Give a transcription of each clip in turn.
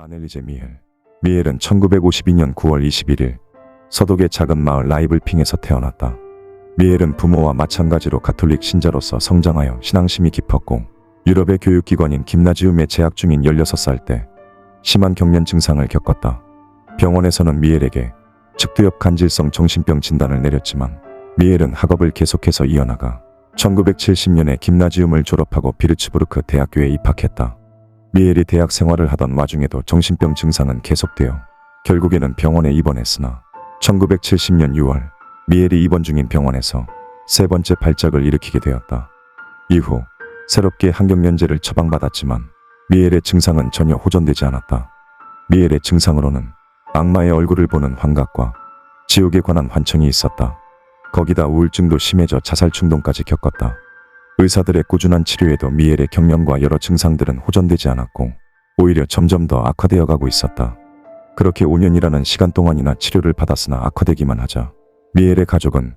아넬리제 미엘. 미엘은 1952년 9월 21일 서독의 작은 마을 라이블핑에서 태어났다. 미엘은 부모와 마찬가지로 가톨릭 신자로서 성장하여 신앙심이 깊었고 유럽의 교육기관인 김나지움에 재학 중인 16살 때 심한 경련 증상을 겪었다. 병원에서는 미엘에게 측두엽 간질성 정신병 진단을 내렸지만 미엘은 학업을 계속해서 이어나가 1970년에 김나지움을 졸업하고 비르츠부르크 대학교에 입학했다. 미엘이 대학 생활을 하던 와중에도 정신병 증상은 계속되어 결국에는 병원에 입원했으나 1970년 6월 미엘이 입원 중인 병원에서 세 번째 발작을 일으키게 되었다. 이후 새롭게 항경련제를 처방받았지만 미엘의 증상은 전혀 호전되지 않았다. 미엘의 증상으로는 악마의 얼굴을 보는 환각과 지옥에 관한 환청이 있었다. 거기다 우울증도 심해져 자살 충동까지 겪었다. 의사들의 꾸준한 치료에도 미엘의 경련과 여러 증상들은 호전되지 않았고 오히려 점점 더 악화되어 가고 있었다. 그렇게 5년이라는 시간 동안이나 치료를 받았으나 악화되기만 하자 미엘의 가족은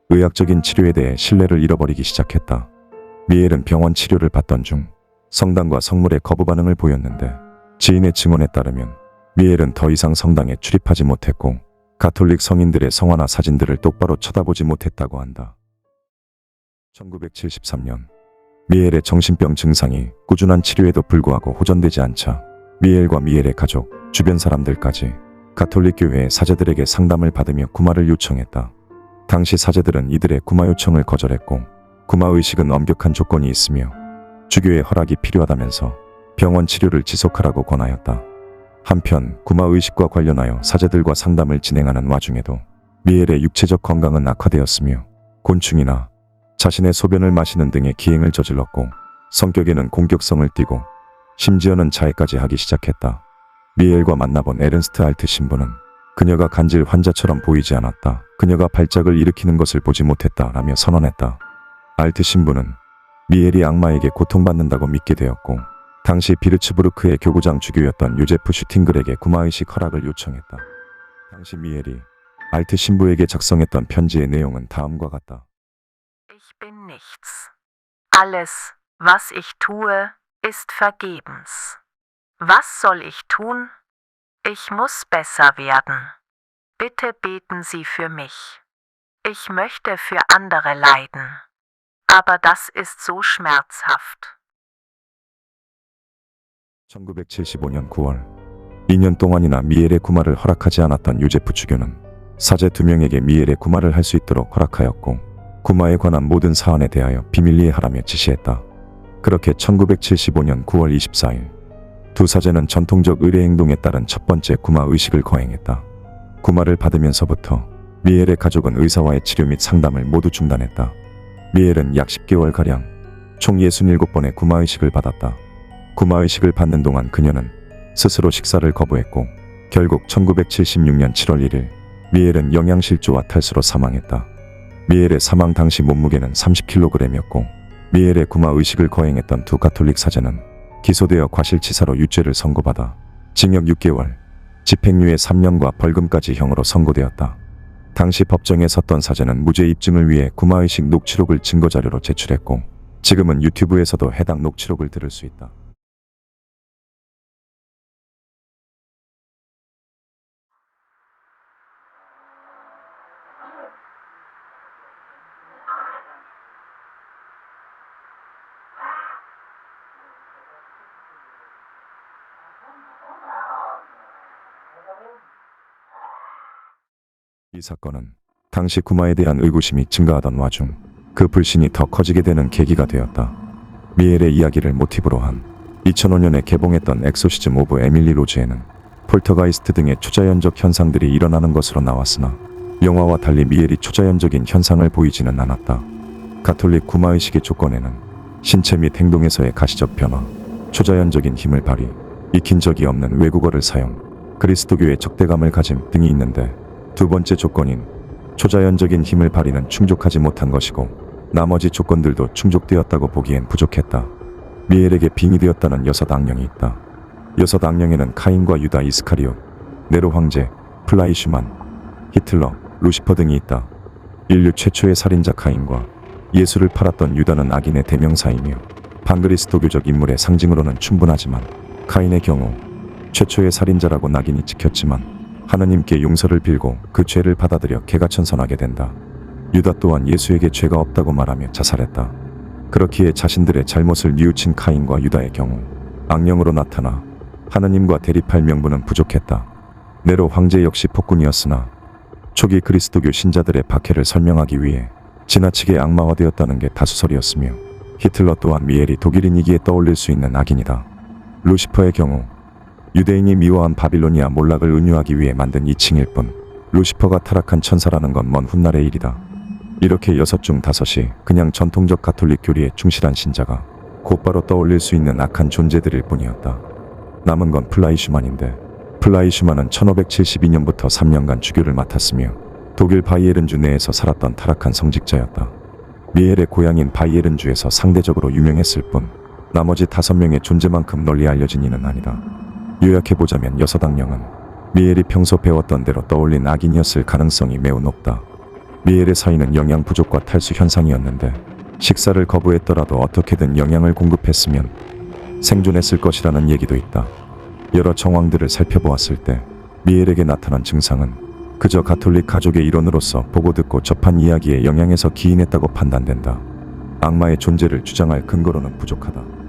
의학적인 치료에 대해 신뢰를 잃어버리기 시작했다. 미엘은 병원 치료를 받던 중 성당과 성물에 거부 반응을 보였는데 지인의 증언에 따르면 미엘은 더 이상 성당에 출입하지 못했고 가톨릭 성인들의 성화나 사진들을 똑바로 쳐다보지 못했다고 한다. 1973년 미엘의 정신병 증상이 꾸준한 치료에도 불구하고 호전되지 않자 미엘과 미엘의 가족, 주변 사람들까지 가톨릭 교회의 사제들에게 상담을 받으며 구마를 요청했다. 당시 사제들은 이들의 구마 요청을 거절했고 구마 의식은 엄격한 조건이 있으며 주교의 허락이 필요하다면서 병원 치료를 지속하라고 권하였다. 한편 구마 의식과 관련하여 사제들과 상담을 진행하는 와중에도 미엘의 육체적 건강은 악화되었으며 곤충이나 자신의 소변을 마시는 등의 기행을 저질렀고 성격에는 공격성을 띠고 심지어는 자해까지 하기 시작했다. 미엘과 만나본 에른스트 알트 신부는 그녀가 간질 환자처럼 보이지 않았다. 그녀가 발작을 일으키는 것을 보지 못했다 라며 선언했다. 알트 신부는 미엘이 악마에게 고통받는다고 믿게 되었고 당시 비르츠부르크의 교구장 주교였던 요제프 슈팅글에게 구마의식 허락을 요청했다. 당시 미엘이 알트 신부에게 작성했던 편지의 내용은 다음과 같다. Ich bin nichts. Alles, was ich tue, ist vergebens. Was soll ich tun? Ich muss besser werden. Bitte beten Sie für mich. Ich möchte für andere leiden. Aber das ist so schmerzhaft. 1975년 9월 2년 동안이나 미엘의 구마를 허락하지 않았던 요제프 주교는 사제 2명에게 미엘의 구마를 할 수 있도록 허락하였고 구마에 관한 모든 사안에 대하여 비밀리에 하라며 지시했다. 그렇게 1975년 9월 24일 두 사제는 전통적 의례 행동에 따른 첫 번째 구마 의식을 거행했다. 구마를 받으면서부터 미엘의 가족은 의사와의 치료 및 상담을 모두 중단했다. 미엘은 약 10개월가량 총 67번의 구마 의식을 받았다. 구마 의식을 받는 동안 그녀는 스스로 식사를 거부했고 결국 1976년 7월 1일 미엘은 영양실조와 탈수로 사망했다. 미엘의 사망 당시 몸무게는 30kg이었고 미엘의 구마 의식을 거행했던 두 가톨릭 사제는 기소되어 과실치사로 유죄를 선고받아 징역 6개월, 집행유예 3년과 벌금까지 형으로 선고되었다. 당시 법정에 섰던 사제는 무죄 입증을 위해 구마의식 녹취록을 증거자료로 제출했고 지금은 유튜브에서도 해당 녹취록을 들을 수 있다. 이 사건은 당시 구마에 대한 의구심이 증가하던 와중 그 불신이 더 커지게 되는 계기가 되었다. 미엘의 이야기를 모티브로 한 2005년에 개봉했던 엑소시즘 오브 에밀리 로즈에는 폴터가이스트 등의 초자연적 현상들이 일어나는 것으로 나왔으나 영화와 달리 미엘이 초자연적인 현상을 보이지는 않았다. 가톨릭 구마의식의 조건에는 신체 및 행동에서의 가시적 변화, 초자연적인 힘을 발휘, 익힌 적이 없는 외국어를 사용, 그리스도교의 적대감을 가짐 등이 있는데 두 번째 조건인 초자연적인 힘을 발휘는 충족하지 못한 것이고 나머지 조건들도 충족되었다고 보기엔 부족했다. 미엘에게 빙의되었다는 6 악령이 있다. 6 악령에는 카인과 유다 이스카리옷, 네로 황제, 플라이 슈만, 히틀러, 루시퍼 등이 있다. 인류 최초의 살인자 카인과 예수를 팔았던 유다는 악인의 대명사이며 반그리스도교적 인물의 상징으로는 충분하지만 카인의 경우 최초의 살인자라고 낙인이 찍혔지만 하느님께 용서를 빌고 그 죄를 받아들여 개가천선하게 된다. 유다 또한 예수에게 죄가 없다고 말하며 자살했다. 그렇기에 자신들의 잘못을 뉘우친 카인과 유다의 경우 악령으로 나타나 하느님과 대립할 명분은 부족했다. 네로 황제 역시 폭군이었으나 초기 그리스도교 신자들의 박해를 설명하기 위해 지나치게 악마화되었다는 게 다수설이었으며 히틀러 또한 미엘이 독일인이기에 떠올릴 수 있는 악인이다. 루시퍼의 경우 유대인이 미워한 바빌로니아 몰락을 은유하기 위해 만든 이칭일 뿐 루시퍼가 타락한 천사라는 건 먼 훗날의 일이다. 이렇게 6 중 5이 그냥 전통적 가톨릭 교리에 충실한 신자가 곧바로 떠올릴 수 있는 악한 존재들일 뿐이었다. 남은 건 플라이슈만인데 플라이슈만은 1572년부터 3년간 주교를 맡았으며 독일 바이에른주 내에서 살았던 타락한 성직자였다. 미엘의 고향인 바이에른주에서 상대적으로 유명했을 뿐 나머지 5명의 존재만큼 널리 알려진 이는 아니다. 요약해보자면 6 악령은 미엘이 평소 배웠던 대로 떠올린 악인이었을 가능성이 매우 높다. 미엘의 사인은 영양 부족과 탈수 현상이었는데 식사를 거부했더라도 어떻게든 영양을 공급했으면 생존했을 것이라는 얘기도 있다. 여러 정황들을 살펴보았을 때 미엘에게 나타난 증상은 그저 가톨릭 가족의 일원으로서 보고 듣고 접한 이야기에 영향에서 기인했다고 판단된다. 악마의 존재를 주장할 근거로는 부족하다.